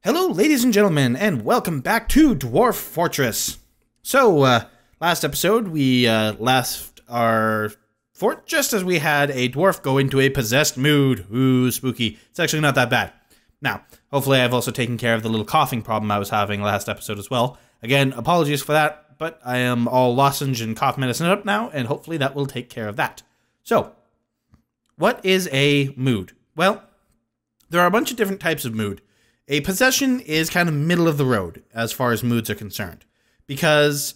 Hello, ladies and gentlemen, and welcome back to Dwarf Fortress. So, last episode, we left our fort just as we had a dwarf go into a possessed mood. Ooh, spooky. It's actually not that bad. Now, hopefully I've also taken care of the little coughing problem I was having last episode as well. Again, apologies for that, but I am all lozenge and cough medicine up now, and hopefully that will take care of that. So, what is a mood? Well, there are a bunch of different types of mood. A possession is kind of middle of the road as far as moods are concerned, because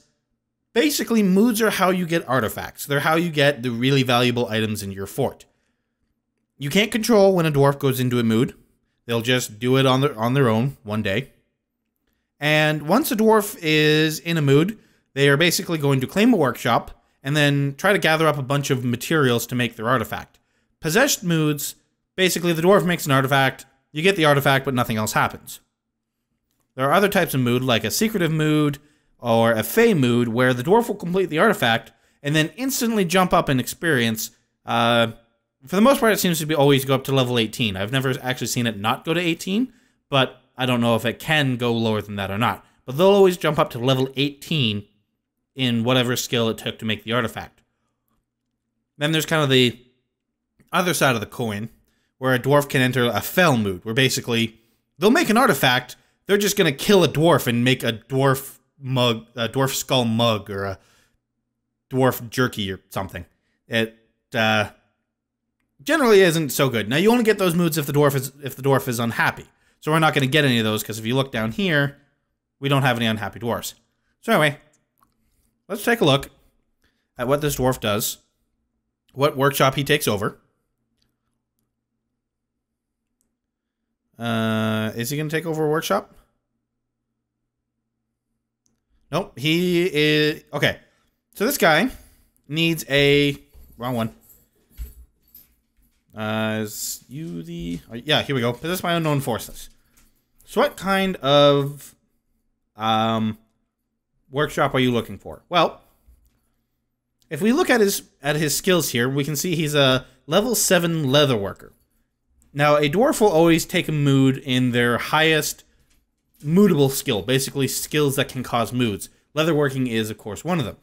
basically moods are how you get artifacts. They're how you get the really valuable items in your fort. You can't control when a dwarf goes into a mood. They'll just do it on their own one day. And once a dwarf is in a mood, they are basically going to claim a workshop and then try to gather up a bunch of materials to make their artifact. Possessed moods, basically the dwarf makes an artifact. You get the artifact, but nothing else happens. There are other types of mood, like a secretive mood or a fey mood, where the dwarf will complete the artifact and then instantly jump up in experience. For the most part, it seems to be always go up to level 18. I've never actually seen it not go to 18, but I don't know if it can go lower than that or not. But they'll always jump up to level 18 in whatever skill it took to make the artifact. Then there's kind of the other side of the coin, where a dwarf can enter a fell mood, where basically they'll make an artifact, they're just going to kill a dwarf and make a dwarf mug, a dwarf skull mug, or a dwarf jerky or something. It generally isn't so good. Now, you only get those moods if the dwarf is unhappy. So we're not going to get any of those, because if you look down here, we don't have any unhappy dwarves. So anyway, let's take a look at what this dwarf does, what workshop he takes over. Is he going to take over a workshop? Nope, he is... Okay, so this guy needs a... Wrong one. Is you the... Yeah, here we go. Possessed by unknown forces. So what kind of workshop are you looking for? Well, if we look at his skills here, we can see he's a level 7 leather worker. Now, a dwarf will always take a mood in their highest moodable skill, basically skills that can cause moods. Leatherworking is, of course, one of them.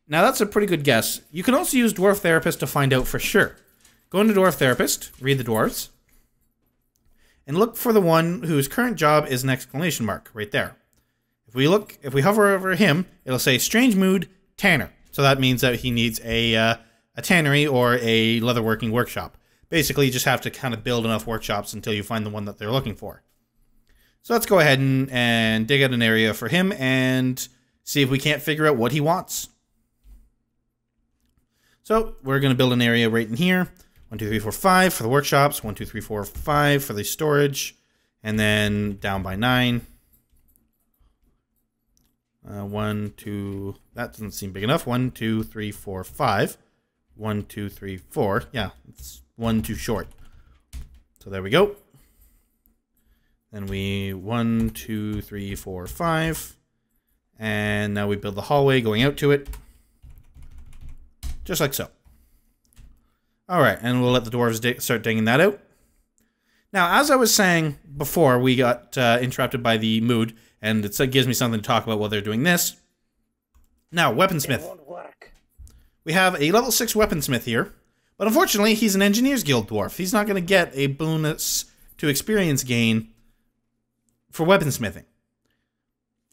Now, that's a pretty good guess. You can also use Dwarf Therapist to find out for sure. Go into Dwarf Therapist, read the dwarves, and look for the one whose current job is an exclamation mark, right there. If we hover over him, it'll say Strange Mood, Tanner. So that means that he needs a tannery or a leatherworking workshop. Basically, you just have to kind of build enough workshops until you find the one that they're looking for. So let's go ahead and dig out an area for him and see if we can't figure out what he wants. So we're going to build an area right in here. 1, 2, 3, 4, 5 for the workshops. 1, 2, 3, 4, 5 for the storage. And then down by 9. 1, 2... That doesn't seem big enough. 1, 2, 3, 4, 5. 1, 2, 3, 4. Yeah, it's 1 too short. So there we go. Then we 1, 2, 3, 4, 5. And now we build the hallway going out to it. Just like so. Alright, and we'll let the dwarves start digging that out. Now, as I was saying before, we got interrupted by the mood, and it gives me something to talk about while they're doing this. Now, weaponsmith. It won't work. We have a level 6 weaponsmith here. But unfortunately, he's an Engineer's Guild dwarf. He's not going to get a bonus to experience gain for weaponsmithing.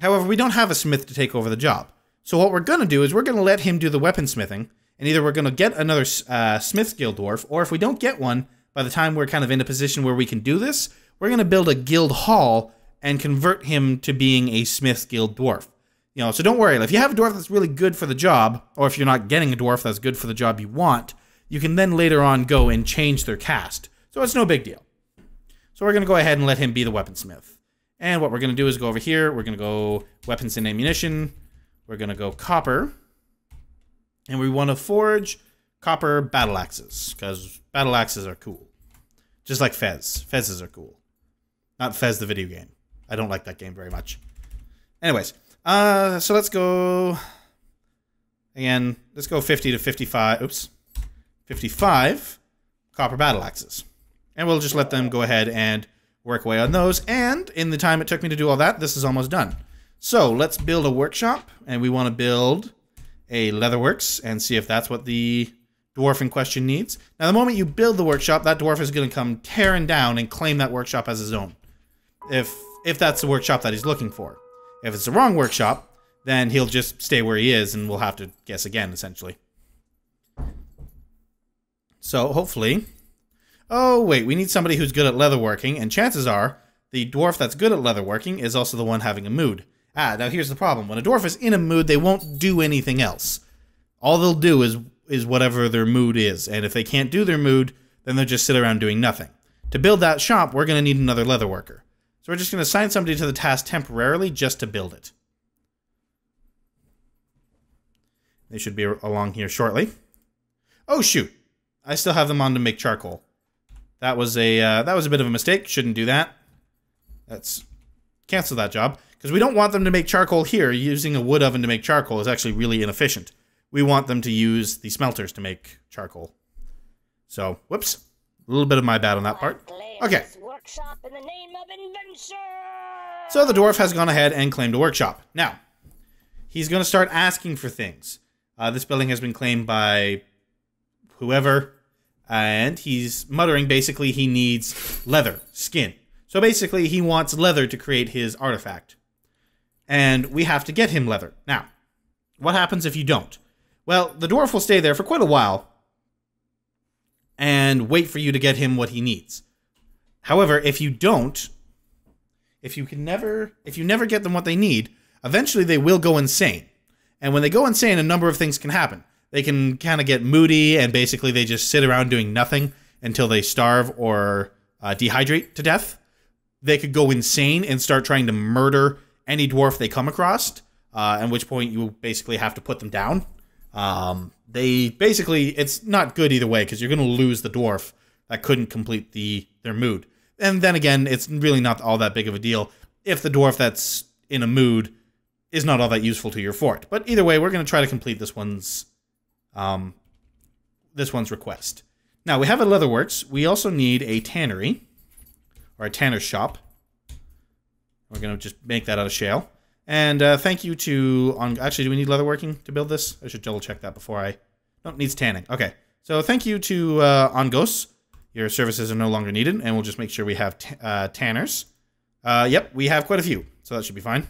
However, we don't have a smith to take over the job. So what we're going to do is we're going to let him do the weaponsmithing, and either we're going to get another Smith's Guild dwarf, or if we don't get one, by the time we're kind of in a position where we can do this, we're going to build a guild hall and convert him to being a Smith's Guild dwarf. You know, so don't worry. If you have a dwarf that's really good for the job, or if you're not getting a dwarf that's good for the job you want, you can then later on go and change their caste. So it's no big deal. So we're going to go ahead and let him be the weaponsmith. And what we're going to do is go over here. We're going to go weapons and ammunition. We're going to go copper. And we want to forge copper battle axes, because battle axes are cool. Just like Fez. Fezes are cool. Not Fez the video game. I don't like that game very much. Anyways, so let's go... Again, let's go 50 to 55. Oops. 55 copper battle axes. And we'll just let them go ahead and work away on those, and in the time it took me to do all that, this is almost done. So let's build a workshop, and we want to build a leatherworks and see if that's what the dwarf in question needs. Now, the moment you build the workshop, that dwarf is going to come tearing down and claim that workshop as his own. If that's the workshop that he's looking for. If it's the wrong workshop, then he'll just stay where he is, and we'll have to guess again, essentially. So, hopefully... Oh, wait, we need somebody who's good at leatherworking, and chances are, the dwarf that's good at leatherworking is also the one having a mood. Now here's the problem. When a dwarf is in a mood, they won't do anything else. All they'll do is whatever their mood is, and if they can't do their mood, then they'll just sit around doing nothing. To build that shop, we're going to need another leatherworker. So we're just going to assign somebody to the task temporarily just to build it. They should be along here shortly. Oh, shoot. I still have them on to make charcoal. That was a bit of a mistake. Shouldn't do that. Let's cancel that job. Because we don't want them to make charcoal here. Using a wood oven to make charcoal is actually really inefficient. We want them to use the smelters to make charcoal. So, whoops. A little bit of my bad on that part. Okay. So the dwarf has gone ahead and claimed a workshop. Now, he's going to start asking for things. This building has been claimed by whoever. And he's muttering basically he needs leather, skin. So basically he wants leather to create his artifact. And we have to get him leather. Now, what happens if you don't? Well, the dwarf will stay there for quite a while and wait for you to get him what he needs. However, if you don't, if you never get them what they need, eventually they will go insane. And when they go insane, a number of things can happen. They can kind of get moody and basically they just sit around doing nothing until they starve or dehydrate to death. They could go insane and start trying to murder any dwarf they come across, at which point you basically have to put them down. It's not good either way because you're going to lose the dwarf that couldn't complete their mood. And then again, it's really not all that big of a deal if the dwarf that's in a mood is not all that useful to your fort. But either way, we're going to try to complete this one's request. Now, we have a leatherworks. We also need a tannery, or a tanner's shop. We're going to just make that out of shale. And thank you to... Actually, do we need leatherworking to build this? I should double check that before I... No, it needs tanning. Okay. So thank you to Ongos. Your services are no longer needed, and we'll just make sure we have tanners. Yep, we have quite a few, so that should be fine.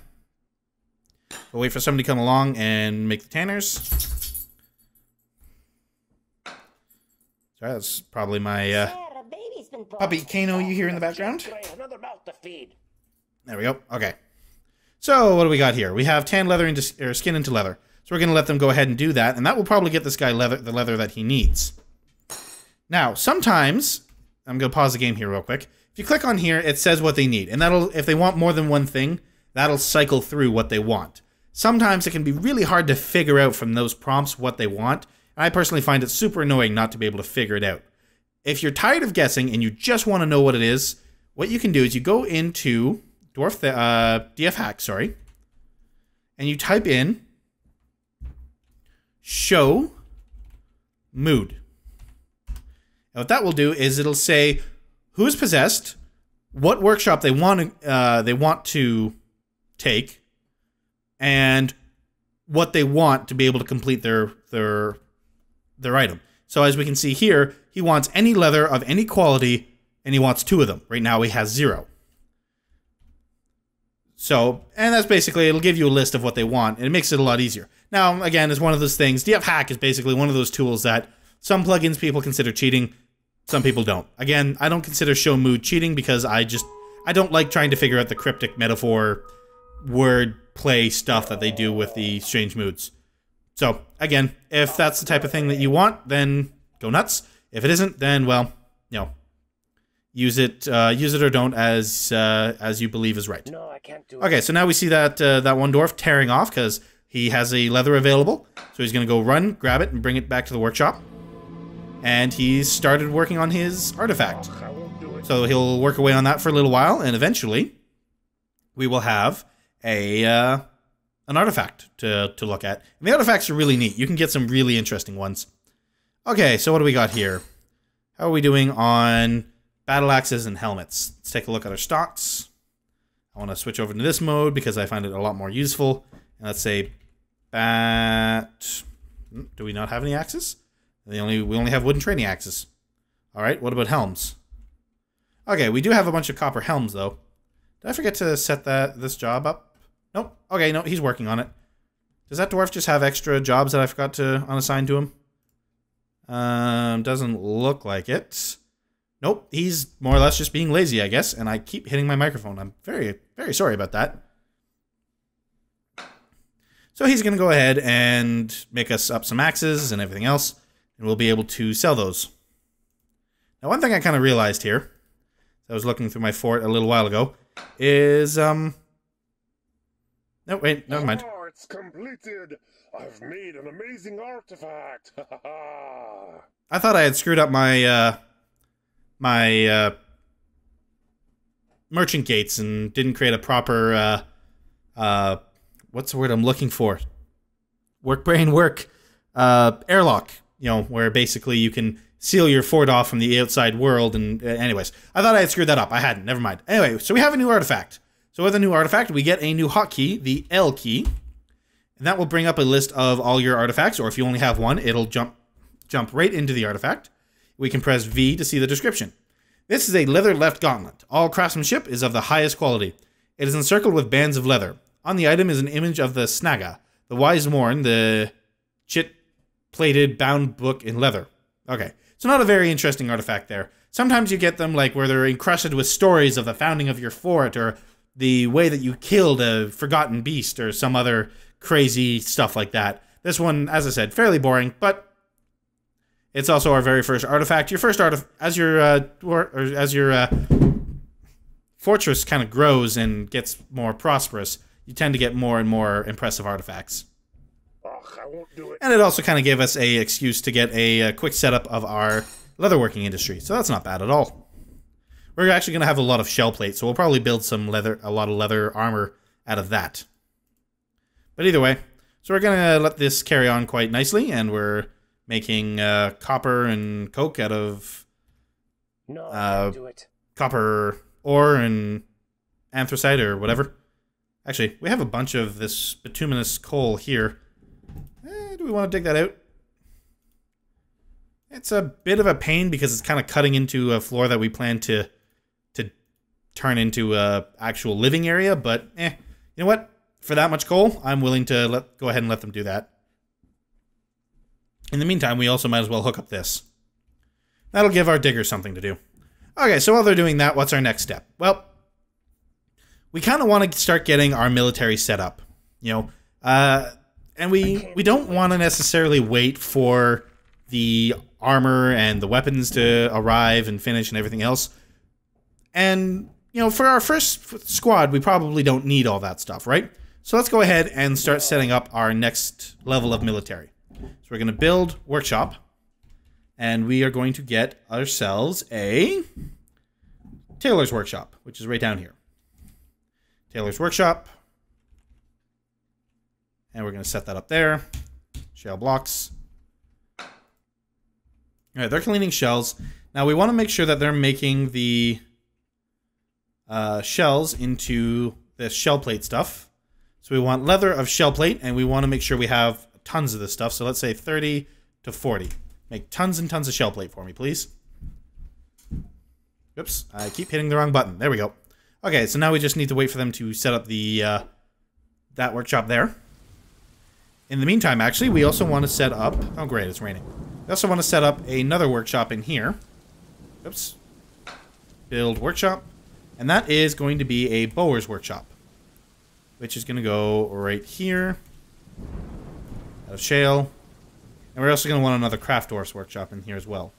We'll wait for somebody to come along and make the tanners. Sorry, that's probably my puppy Kano you hear in the background. There we go. Okay. So, what do we got here? We have tan leather or skin into leather. So we're going to let them go ahead and do that, and that will probably get this guy the leather that he needs. Now, sometimes, I'm going to pause the game here real quick. If you click on here, it says what they need, and if they want more than one thing, that'll cycle through what they want. Sometimes it can be really hard to figure out from those prompts what they want, and I personally find it super annoying not to be able to figure it out. If you're tired of guessing and you just want to know what it is, what you can do is you go into DF hack, and you type in show mood. And what that will do is it'll say who is possessed, what workshop they want to take, and what they want to be able to complete their item. So as we can see here, he wants any leather of any quality, and he wants 2 of them. Right now he has 0. So, and that's basically, it'll give you a list of what they want, and it makes it a lot easier. Now, again, it's one of those things, DF hack is basically one of those tools that some plugins people consider cheating, some people don't. Again, I don't consider show mood cheating because I don't like trying to figure out the cryptic metaphor, word play stuff that they do with the strange moods. So, again, if that's the type of thing that you want, then go nuts. If it isn't, then, well, you know, use it or don't as you believe is right. No, I can't do it. Okay, so now we see that that one dwarf tearing off because he has a leather available. So he's going to go run, grab it, and bring it back to the workshop. And he's started working on his artifact. I won't do it. So he'll work away on that for a little while, and eventually we will have an artifact to look at. And the artifacts are really neat. You can get some really interesting ones. Okay, so what do we got here? How are we doing on battle axes and helmets. Let's take a look at our stocks. I want to switch over to this mode because I find it a lot more useful. And let's say bat. Do we not have any axes? We only have wooden training axes. All right. What about helms? Okay, we do have a bunch of copper helms though. Did I forget to set this job up? Nope. Okay, no, he's working on it. Does that dwarf just have extra jobs that I forgot to unassign to him? Doesn't look like it. Nope, he's more or less just being lazy, I guess, and I keep hitting my microphone. I'm very, very sorry about that. So he's going to go ahead and make us up some axes and everything else, and we'll be able to sell those. Now, one thing I kind of realized here, I was looking through my fort a little while ago, is, no, wait, never mind. Oh, it's completed! I've made an amazing artifact! I thought I had screwed up my, merchant gates and didn't create a proper, what's the word I'm looking for? Work, brain, work. Airlock, you know, where basically you can seal your fort off from the outside world. And anyways, I thought I had screwed that up. I hadn't. Never mind. Anyway, so we have a new artifact. So with a new artifact, we get a new hotkey, the L key. And that will bring up a list of all your artifacts, or if you only have one, it'll jump right into the artifact. We can press V to see the description. This is a leather left gauntlet. All craftsmanship is of the highest quality. It is encircled with bands of leather. On the item is an image of the Snaga, the wise morn, the chit-plated bound book in leather. Okay, so not a very interesting artifact there. Sometimes you get them like where they're encrusted with stories of the founding of your fort, or the way that you killed a forgotten beast, or some other crazy stuff like that. This one, as I said, fairly boring, but it's also our very first artifact. Your first artifact, as your fortress kind of grows and gets more prosperous, you tend to get more and more impressive artifacts. Ugh, I won't do it. And it also kind of gave us a excuse to get a quick setup of our leatherworking industry, so that's not bad at all. We're actually going to have a lot of shell plate, so we'll probably build a lot of leather armor out of that. But either way, so we're going to let this carry on quite nicely, and we're making copper and coke out of copper ore and anthracite or whatever. Actually, we have a bunch of this bituminous coal here. Do we want to dig that out? It's a bit of a pain because it's kind of cutting into a floor that we plan to turn into a actual living area, but you know what? For that much coal, I'm willing to go ahead and let them do that. In the meantime, we also might as well hook up this. That'll give our diggers something to do. Okay, so while they're doing that, what's our next step? Well, we kind of want to start getting our military set up, you know, and we don't want to necessarily wait for the armor and the weapons to arrive and finish and everything else. And, you know, for our first squad, we probably don't need all that stuff, right? So let's go ahead and start setting up our next level of military. So we're going to build workshop, and we are going to get ourselves a tailor's workshop, which is right down here. Tailor's workshop. And we're going to set that up there. Shell blocks. All right, they're cleaning shells. Now we want to make sure that they're making the shells into this shell plate stuff. So we want leather of shell plate, and we want to make sure we have tons of this stuff. So let's say 30 to 40. Make tons and tons of shell plate for me, please. Oops, I keep hitting the wrong button. There we go. Okay, so now we just need to wait for them to set up the that workshop there. In the meantime, actually, we also want to set up... Oh, great, it's raining. We also want to set up another workshop in here. Oops. Build workshop. And that is going to be a bower's workshop, which is going to go right here. Out of shale. And we're also going to want another craft dwarf's workshop in here as well.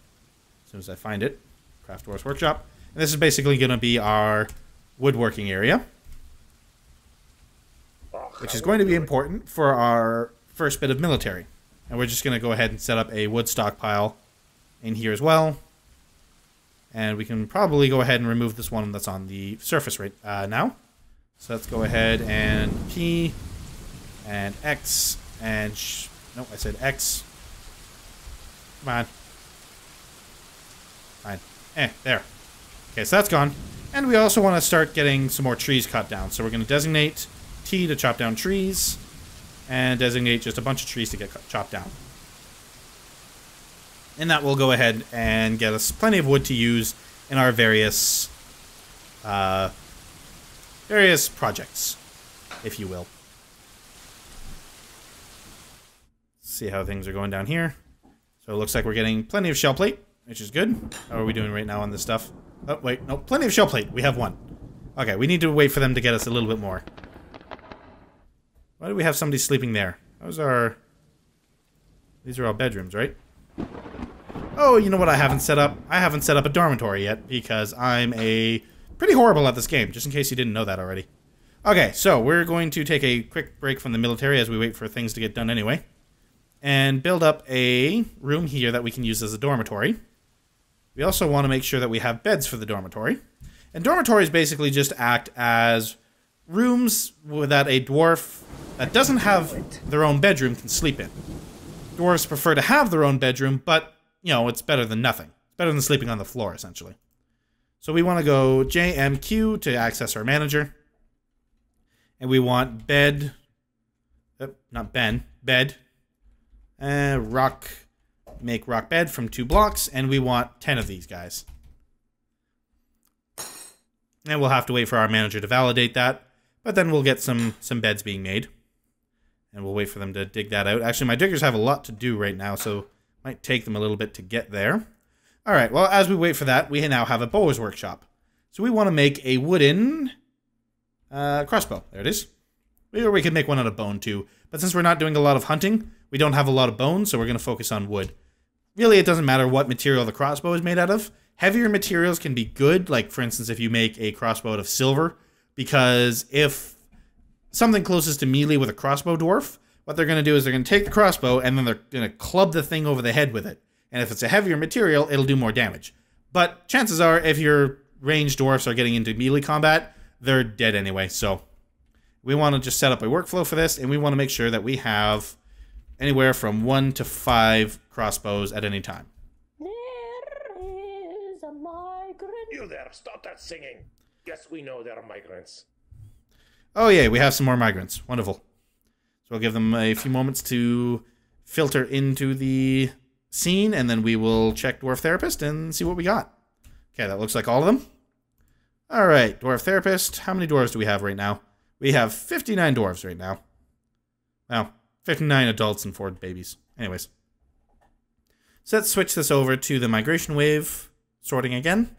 As soon as I find it. Craft dwarf's workshop. And this is basically going to be our woodworking area, which is going to be important for our first bit of military. And we're just going to go ahead and set up a wood stockpile in here as well. And we can probably go ahead and remove this one that's on the surface right now. So let's go ahead and P and X and... Nope, I said X. Come on. Fine. There. Okay, so that's gone. And we also want to start getting some more trees cut down. So we're going to designate T to chop down trees, and designate just a bunch of trees to get chopped down. And that will go ahead and get us plenty of wood to use in our various projects, if you will. See how things are going down here. So it looks like we're getting plenty of shell plate, which is good. How are we doing right now on this stuff? Oh, wait, no, plenty of shell plate. We have one. Okay, we need to wait for them to get us a little bit more. Why do we have somebody sleeping there? These are all bedrooms, right? Oh, you know what I haven't set up? I haven't set up a dormitory yet, because I'm pretty horrible at this game, just in case you didn't know that already. Okay, so we're going to take a quick break from the military as we wait for things to get done anyway. And build up a room here that we can use as a dormitory. We also want to make sure that we have beds for the dormitory. And dormitories basically just act as rooms that a dwarf that doesn't have their own bedroom can sleep in. Dwarves prefer to have their own bedroom, but, you know, it's better than nothing. It's better than sleeping on the floor, essentially. So we want to go JMQ to access our manager. And we want bed. Not Ben. Bed. Make rock bed from 2 blocks. And we want 10 of these guys. And we'll have to wait for our manager to validate that. But then we'll get some beds being made. And we'll wait for them to dig that out. Actually, my diggers have a lot to do right now, so it might take them a little bit to get there. Alright, well, as we wait for that, we now have a bower's workshop. So we want to make a wooden crossbow. There it is. Or we could make one out of bone, too. But since we're not doing a lot of hunting, we don't have a lot of bones, so we're going to focus on wood. Really, it doesn't matter what material the crossbow is made out of. Heavier materials can be good, like, for instance, if you make a crossbow out of silver, because if something closest to melee with a crossbow dwarf, what they're going to do is they're going to take the crossbow and then they're going to club the thing over the head with it. And if it's a heavier material, it'll do more damage. But chances are, if your ranged dwarfs are getting into melee combat, they're dead anyway. So we want to just set up a workflow for this, and we want to make sure that we have anywhere from 1 to 5 crossbows at any time. There is a migrant. You there, stop that singing. Yes, we know there are migrants. Oh yeah, we have some more migrants. Wonderful. So I'll give them a few moments to filter into the scene, and then we will check Dwarf Therapist and see what we got. Okay, that looks like all of them. Alright, Dwarf Therapist. How many dwarves do we have right now? We have 59 dwarves right now. Well, 59 adults and 4 babies. Anyways. So let's switch this over to the migration wave sorting again.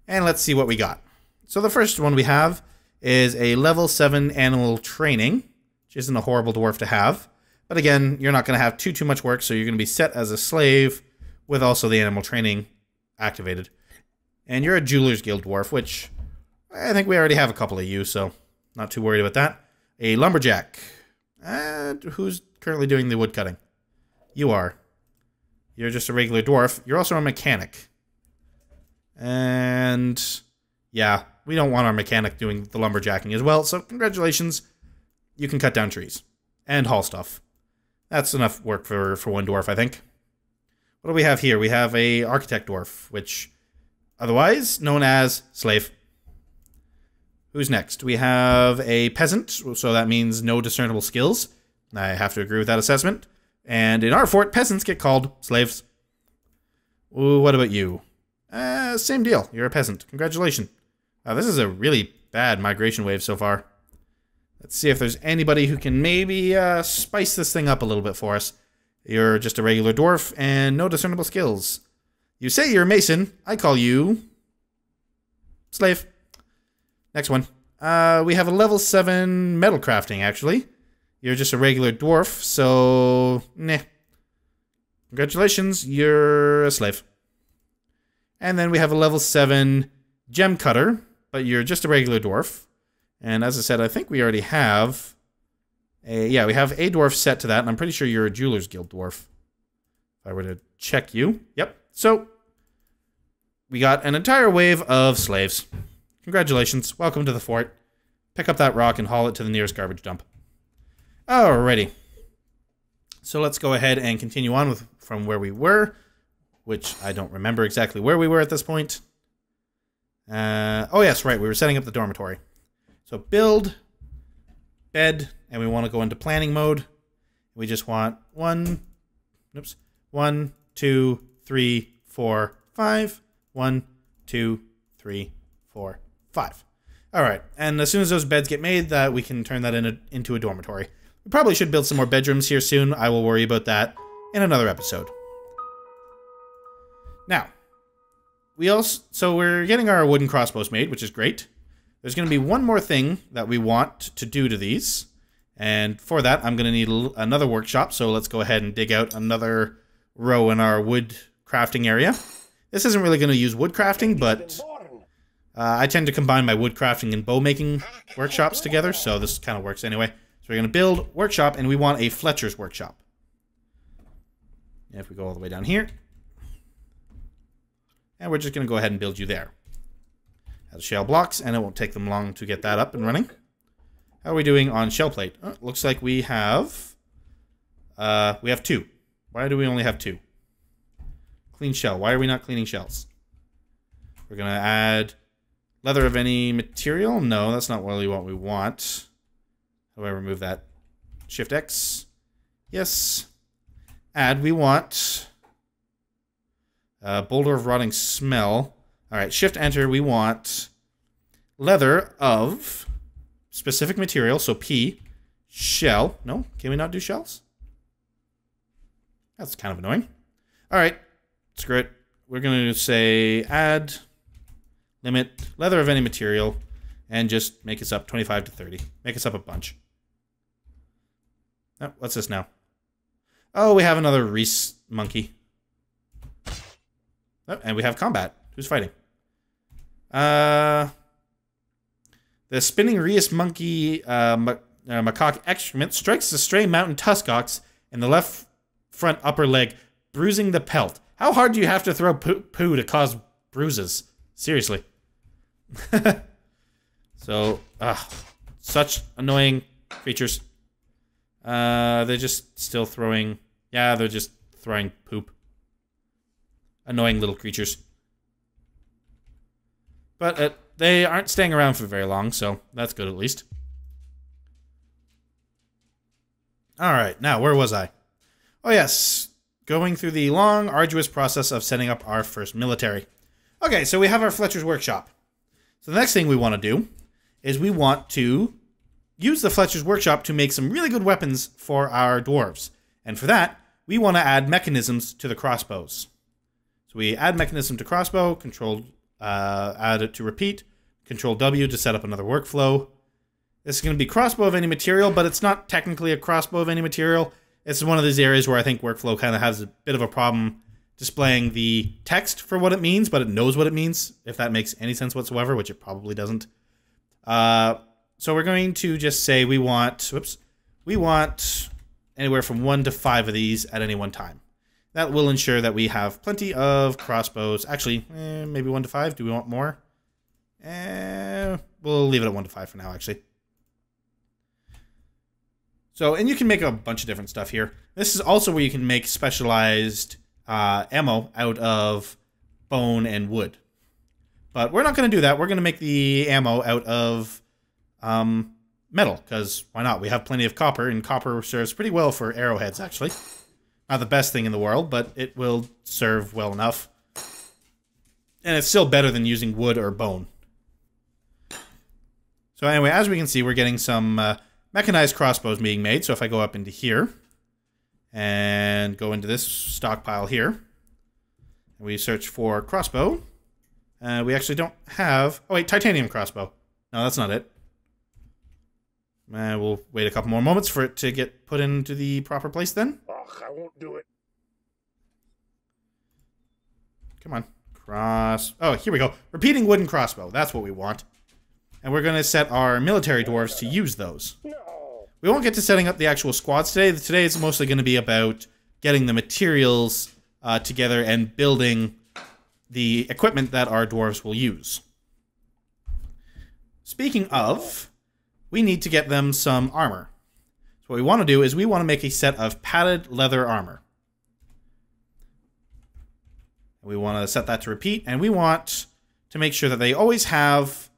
And let's see what we got. So the first one we have is a level 7 animal training, which isn't a horrible dwarf to have. But again, you're not going to have too much work, so you're going to be set as a slave with also the animal training activated. And you're a Jeweler's Guild dwarf, which I think we already have a couple of you, so not too worried about that. A lumberjack. Who's currently doing the wood cutting? You are. You're just a regular dwarf. You're also a mechanic. And yeah, we don't want our mechanic doing the lumberjacking as well, so congratulations. You can cut down trees and haul stuff. That's enough work for one dwarf, I think. What do we have here? We have a architect dwarf, which otherwise known as slave. Who's next? We have a peasant, so that means no discernible skills. I have to agree with that assessment. And in our fort, peasants get called slaves. Ooh, what about you? Same deal. You're a peasant. Congratulations. This is a really bad migration wave so far. Let's see if there's anybody who can maybe spice this thing up a little bit for us. You're just a regular dwarf and no discernible skills. You say you're a mason. I call you slave. Next one. We have a level 7 metal crafting, actually. You're just a regular dwarf, so nah. Congratulations, you're a slave. And then we have a level 7 gem cutter, but you're just a regular dwarf. And as I said, I think we already have we have a dwarf set to that, and I'm pretty sure you're a Jeweler's Guild dwarf. If I were to check you. Yep. So we got an entire wave of slaves. Congratulations. Welcome to the fort. Pick up that rock and haul it to the nearest garbage dump. Alrighty. So let's go ahead and continue on from where we were, which I don't remember exactly where we were at this point. Oh, yes, right. We were setting up the dormitory. So build, bed, and we want to go into planning mode. We just want 1, 2, 3, 4, 5. 1, 2, 3, 4, 5. All right, and as soon as those beds get made, we can turn that into a dormitory. We probably should build some more bedrooms here soon. I will worry about that in another episode. Now, so we're getting our wooden crossbows made, which is great. There's going to be one more thing that we want to do to these, and for that, I'm going to need another workshop. So let's go ahead and dig out another row in our wood crafting area. This isn't really going to use wood crafting, but I tend to combine my wood crafting and bow making workshops together, so this kind of works anyway. So we're going to build workshop, and we want a Fletcher's workshop. And if we go all the way down here, and we're just going to go ahead and build you there. Has shell blocks, and it won't take them long to get that up and running. How are we doing on shell plate? Oh, looks like we have 2. Why do we only have 2? Clean shell. Why are we not cleaning shells? We're going to add leather of any material. No, that's not really what we want. How do I remove that? Shift X. Yes. Add. We want boulder of rotting smell. All right. Shift Enter. We want leather of specific material. So P. Shell. No. Can we not do shells? That's kind of annoying. All right. Screw it. We're going to say add, limit, leather of any material, and just make us up 25 to 30. Make us up a bunch. Oh, what's this now? Oh, we have another Reese monkey. Oh, and we have combat. Who's fighting? The spinning Reese monkey macaque excrement strikes the stray mountain tuskox in the left front upper leg, bruising the pelt. How hard do you have to throw poo to cause bruises? Seriously. So, such annoying creatures. They're just still throwing... Yeah, they're just throwing poop. Annoying little creatures. But they aren't staying around for very long, so that's good at least. Alright, now, where was I? Oh, yes. Going through the long, arduous process of setting up our first military. Okay, so we have our Fletcher's workshop. So the next thing we want to do is we want to use the Fletcher's workshop to make some really good weapons for our dwarves. And for that, we want to add mechanisms to the crossbows. So we add mechanism to crossbow, add it to repeat, Control W to set up another workflow. This is going to be crossbow of any material, but it's not technically a crossbow of any material. It's one of these areas where I think workflow kind of has a bit of a problem displaying the text for what it means, but it knows what it means, if that makes any sense whatsoever, which it probably doesn't. So we're going to just say we want anywhere from 1 to 5 of these at any one time. That will ensure that we have plenty of crossbows. Actually, maybe 1 to 5. Do we want more? We'll leave it at 1 to 5 for now, actually. So, and you can make a bunch of different stuff here. This is also where you can make specialized ammo out of bone and wood. But we're not going to do that. We're going to make the ammo out of metal, because why not? We have plenty of copper, and copper serves pretty well for arrowheads, actually. Not the best thing in the world, but it will serve well enough. And it's still better than using wood or bone. So anyway, as we can see, we're getting some mechanized crossbows being made. So if I go up into here and go into this stockpile here, and we search for crossbow, we actually don't have... Oh wait, titanium crossbow. No, that's not it. We'll wait a couple more moments for it to get put into the proper place then. Ugh, I won't do it. Come on. Oh, here we go. Repeating wooden crossbow. That's what we want. And we're going to set our military dwarves to use those. No. We won't get to setting up the actual squads today. Today it's mostly going to be about getting the materials together and building the equipment that our dwarves will use. Speaking of, we need to get them some armor. So what we want to do is we want to make a set of padded leather armor. We want to set that to repeat, and we want to make sure that they always have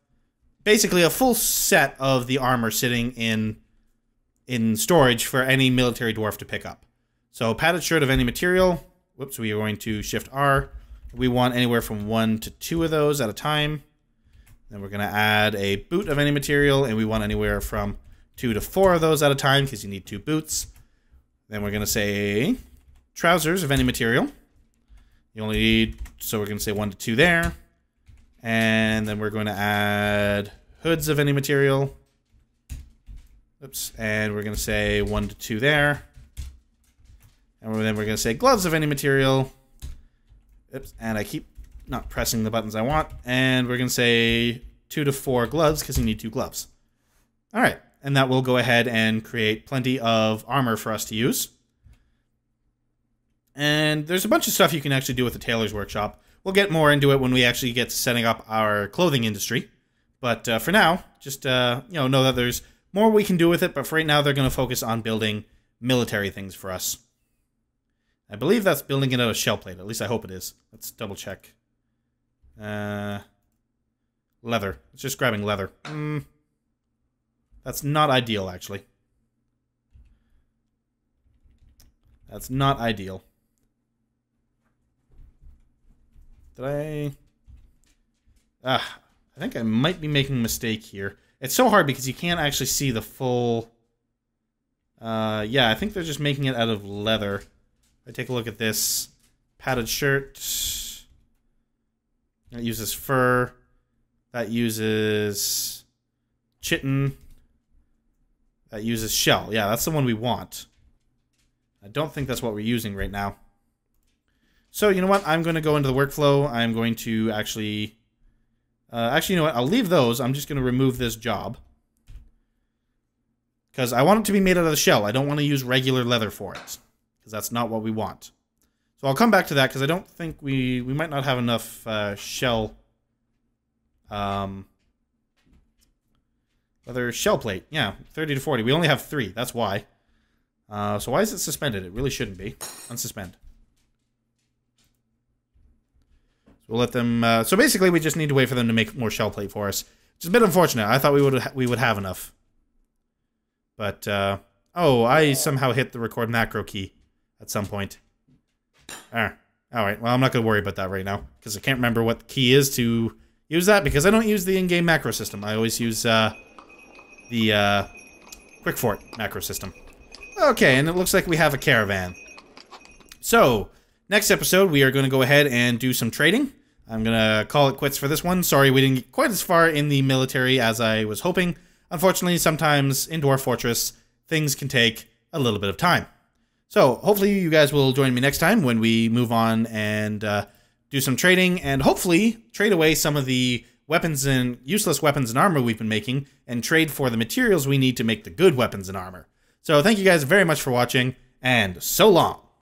basically a full set of the armor sitting in storage for any military dwarf to pick up. So padded shirt of any material. Whoops, we are going to Shift R. We want anywhere from 1 to 2 of those at a time. Then we're going to add a boot of any material, and we want anywhere from 2 to 4 of those at a time because you need 2 boots. Then we're going to say trousers of any material. You only need, so we're going to say 1 to 2 there. And then we're going to add hoods of any material. Oops, and we're going to say 1 to 2 there. And then we're going to say gloves of any material. Oops, and I keep not pressing the buttons I want. And we're going to say 2 to 4 gloves because you need 2 gloves. All right, and that will go ahead and create plenty of armor for us to use. And there's a bunch of stuff you can actually do with the tailor's workshop. We'll get more into it when we actually get to setting up our clothing industry. But for now, just know that there's more we can do with it. But for right now, they're going to focus on building military things for us. I believe that's building it out of shell plate. At least I hope it is. Let's double check. Leather. It's just grabbing leather. That's not ideal, actually. That's not ideal. Did I think I might be making a mistake here. It's so hard because you can't actually see the full... yeah, I think they're just making it out of leather. I take a look at this padded shirt. That uses fur. That uses chitin. That uses shell. Yeah, that's the one we want. I don't think that's what we're using right now. So, you know what? I'm going to go into the workflow. I'm going to actually... actually, you know what? I'll leave those. I'm just going to remove this job. Because I want it to be made out of the shell. I don't want to use regular leather for it. Because that's not what we want. So I'll come back to that because I don't think we might not have enough shell... leather shell plate. Yeah, 30 to 40. We only have 3. That's why. So why is it suspended? It really shouldn't be. Unsuspend. So we'll let them... so basically, we just need to wait for them to make more shell plate for us. Which is a bit unfortunate. I thought we would have enough. But, oh, I somehow hit the record macro key at some point. Alright, well, I'm not going to worry about that right now. Because I can't remember what the key is to use that. Because I don't use the in-game macro system. I always use the Quick Fort macro system. Okay, and it looks like we have a caravan. So, next episode, we are going to go ahead and do some trading. I'm going to call it quits for this one. Sorry, we didn't get quite as far in the military as I was hoping. Unfortunately, sometimes in Dwarf Fortress, things can take a little bit of time. So, hopefully you guys will join me next time when we move on and do some trading, and hopefully trade away some of the weapons and useless weapons and armor we've been making, and trade for the materials we need to make the good weapons and armor. So, thank you guys very much for watching, and so long!